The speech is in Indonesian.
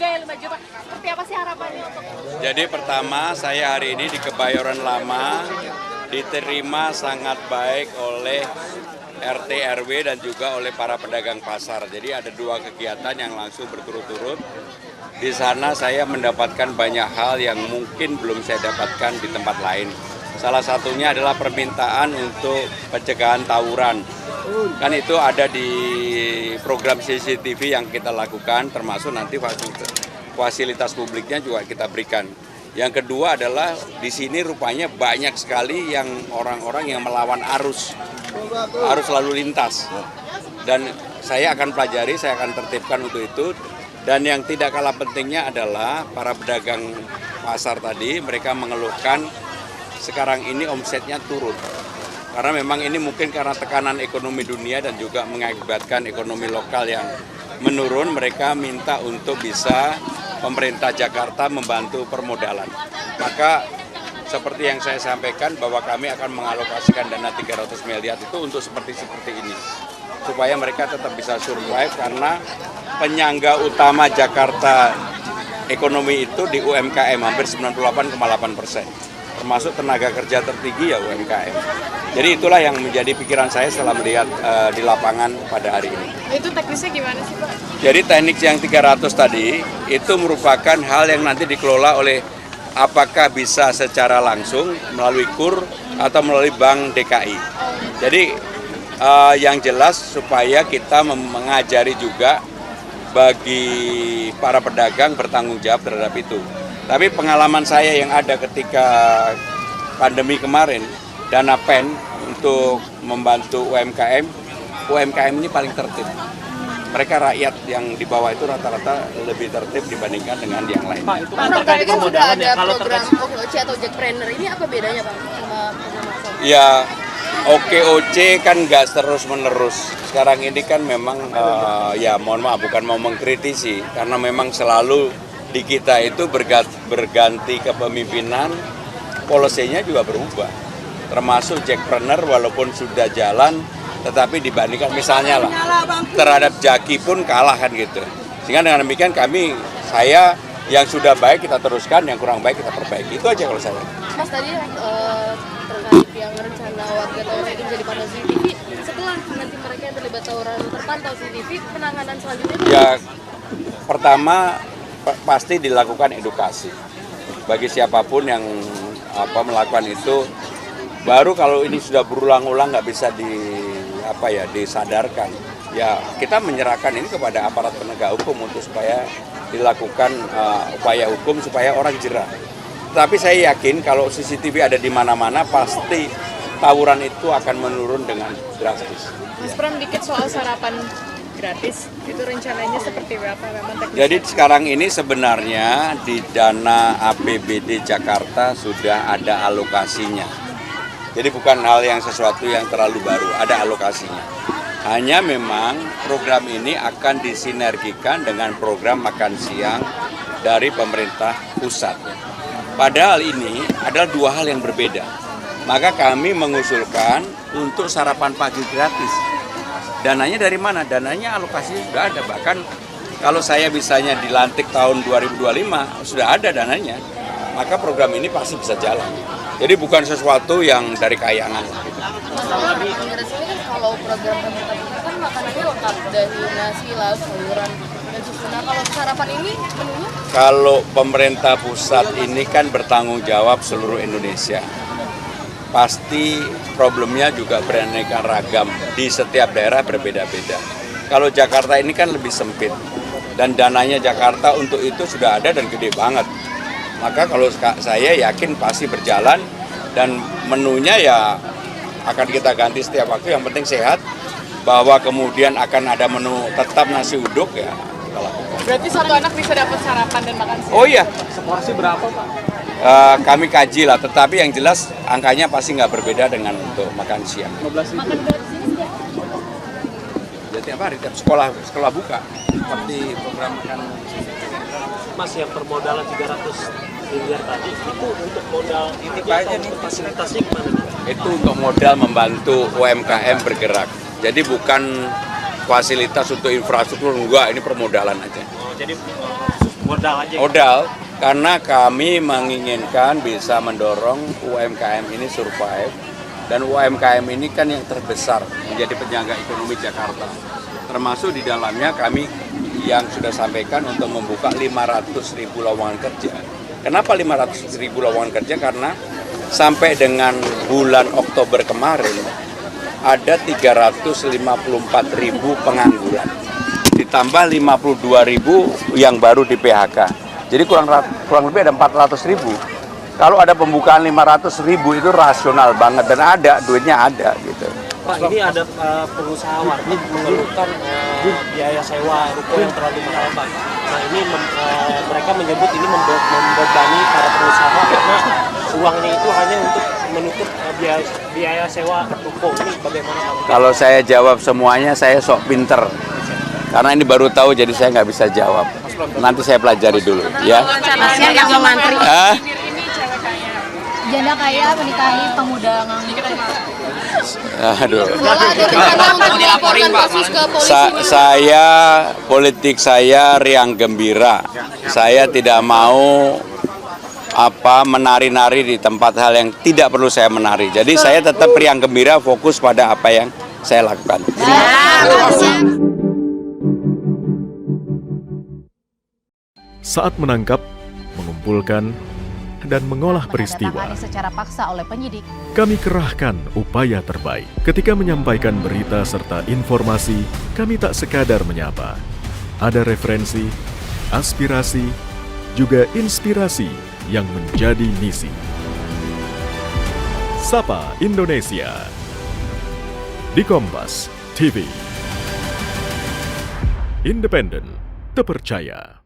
juga ya 5 juta. Seperti apa sih harapannya untuk? Jadi pertama saya hari ini di Kebayoran Lama diterima sangat baik oleh RT RW dan juga oleh para pedagang pasar. Jadi ada 2 kegiatan yang langsung berturut-turut. Di sana saya mendapatkan banyak hal yang mungkin belum saya dapatkan di tempat lain. Salah satunya adalah permintaan untuk pencegahan tawuran. Kan itu ada di program CCTV yang kita lakukan, termasuk nanti fasilitas publiknya juga kita berikan. Yang kedua adalah di sini rupanya banyak sekali yang orang-orang yang melawan arus lalu lintas. Dan saya akan pelajari, saya akan tertibkan untuk itu. Dan yang tidak kalah pentingnya adalah para pedagang pasar tadi, mereka mengeluhkan sekarang ini omsetnya turun. Karena memang ini mungkin karena tekanan ekonomi dunia dan juga mengakibatkan ekonomi lokal yang menurun, mereka minta untuk bisa pemerintah Jakarta membantu permodalan. Maka seperti yang saya sampaikan bahwa kami akan mengalokasikan dana 300 miliar itu untuk seperti ini. Supaya mereka tetap bisa survive karena penyangga utama Jakarta ekonomi itu di UMKM hampir 98,8%. Termasuk tenaga kerja tertinggi ya UMKM. Jadi itulah yang menjadi pikiran saya setelah melihat di lapangan pada hari ini. Itu teknisnya gimana sih Pak? Jadi teknik yang 300 tadi itu merupakan hal yang nanti dikelola oleh apakah bisa secara langsung melalui KUR atau melalui Bank DKI. Jadi yang jelas supaya kita mengajari juga bagi para pedagang bertanggung jawab terhadap itu. Tapi pengalaman saya yang ada ketika pandemi kemarin, dana PEN untuk membantu UMKM ini paling tertib. Mereka rakyat yang di bawah itu rata-rata lebih tertib dibandingkan dengan yang lain. Pak, itu kan terkait kan sudah permodalan ada ya. Kalau program terkait OKOC atau Jackpreneur, ini apa bedanya Pak sama program Maxon? Ya, OKOC kan nggak terus-menerus. Sekarang ini kan memang, ya mohon maaf bukan mau mengkritisi, karena memang selalu di kita itu berganti kepemimpinan, polisinya juga berubah. Termasuk Jackpreneur walaupun sudah jalan, tetapi dibandingkan misalnya lah, terhadap Jaki pun kalah kan gitu. Sehingga dengan demikian saya yang sudah baik kita teruskan, yang kurang baik kita perbaiki. Itu aja kalau saya. Mas tadi terkait yang rencana warga tawuran itu menjadi pantau CCTV, setelah nanti mereka yang terlibat tawuran terpantau CCTV, penanganan selanjutnya? Ya, pertama pasti dilakukan edukasi bagi siapapun yang melakukan itu. Baru kalau ini sudah berulang-ulang nggak bisa disadarkan, ya kita menyerahkan ini kepada aparat penegak hukum untuk supaya dilakukan upaya hukum supaya orang jerah. Tapi saya yakin kalau CCTV ada di mana-mana pasti tawuran itu akan menurun dengan drastis. Mas Pram, dikit soal sarapan gratis, itu rencananya seperti apa? Memang teknis. Jadi sekarang ini sebenarnya di dana APBD Jakarta sudah ada alokasinya. Jadi bukan hal yang sesuatu yang terlalu baru, ada alokasinya. Hanya memang program ini akan disinergikan dengan program makan siang dari pemerintah pusat. Padahal ini adalah 2 hal yang berbeda. Maka kami mengusulkan untuk sarapan pagi gratis. Dananya dari mana? Dananya alokasi sudah ada. Bahkan kalau saya misalnya dilantik tahun 2025, sudah ada dananya. Maka program ini pasti bisa jalan. Jadi bukan sesuatu yang dari kayangan. Mas Pram, menurut saya kan kalau program pemerintah pusat kan makanannya lengkap dari nasi, lauk, sayuran, dan susu. Nah kalau sarapan ini menunya? Kalau pemerintah pusat ini kan bertanggung jawab seluruh Indonesia. Pasti problemnya juga beraneka ragam, di setiap daerah berbeda-beda. Kalau Jakarta ini kan lebih sempit, dan dananya Jakarta untuk itu sudah ada dan gede banget. Maka kalau saya yakin pasti berjalan, dan menunya ya akan kita ganti setiap waktu, yang penting sehat, bahwa kemudian akan ada menu tetap nasi uduk ya kita lakukan. Berarti satu anak bisa dapat sarapan dan makan siang? Oh iya, seporsi berapa Pak? Kami kaji lah, tetapi yang jelas angkanya pasti nggak berbeda dengan untuk makan siang. 15.000. Makan gratis ini setiap Ya tiap hari, tiap sekolah buka, seperti program makan. Mas, yang permodalan 300 miliar tadi itu untuk modal intinya atau untuk fasilitasnya gimana? Itu untuk modal membantu UMKM bergerak. Jadi bukan fasilitas untuk infrastruktur, enggak, ini permodalan aja. Oh, jadi khusus Modal, karena kami menginginkan bisa mendorong UMKM ini survive, dan UMKM ini kan yang terbesar menjadi penyangga ekonomi Jakarta. Termasuk di dalamnya kami yang sudah sampaikan untuk membuka 500.000 lowongan kerja. Kenapa 500.000 lowongan kerja? Karena sampai dengan bulan Oktober kemarin ada 354.000 pengangguran. Ditambah 52.000 yang baru di PHK. Jadi kurang lebih ada 400.000. Kalau ada pembukaan 500.000 itu rasional banget dan ada, duitnya ada gitu. Pak, ini ada pengusaha warteg mengeluhkan biaya sewa ruko yang terlalu mahal, Pak. Nah, ini mereka menyebut ini membebani para pengusaha karena uangnya itu hanya untuk menutup biaya sewa ruko. Ini bagaimana, Pak? Kalau saya jawab semuanya, saya sok pinter. Karena ini baru tahu, jadi saya nggak bisa jawab. Nanti saya pelajari dulu, ya. Rencananya yang mengantri janda kaya menikahi pemuda nganggur. Aduh. Malah ada rencana untuk melaporkan kasus ke polisi. Politik saya riang gembira. Saya tidak mau menari-nari di tempat hal yang tidak perlu saya menari. Jadi saya tetap riang gembira, fokus pada apa yang saya lakukan. Saat menangkap, mengumpulkan, dan mengolah peristiwa, secara paksa oleh penyidik. kami kerahkan upaya terbaik. Ketika menyampaikan berita serta informasi, kami tak sekadar menyapa. Ada referensi, aspirasi, juga inspirasi yang menjadi misi. Sapa Indonesia di Kompas TV. Independen, terpercaya.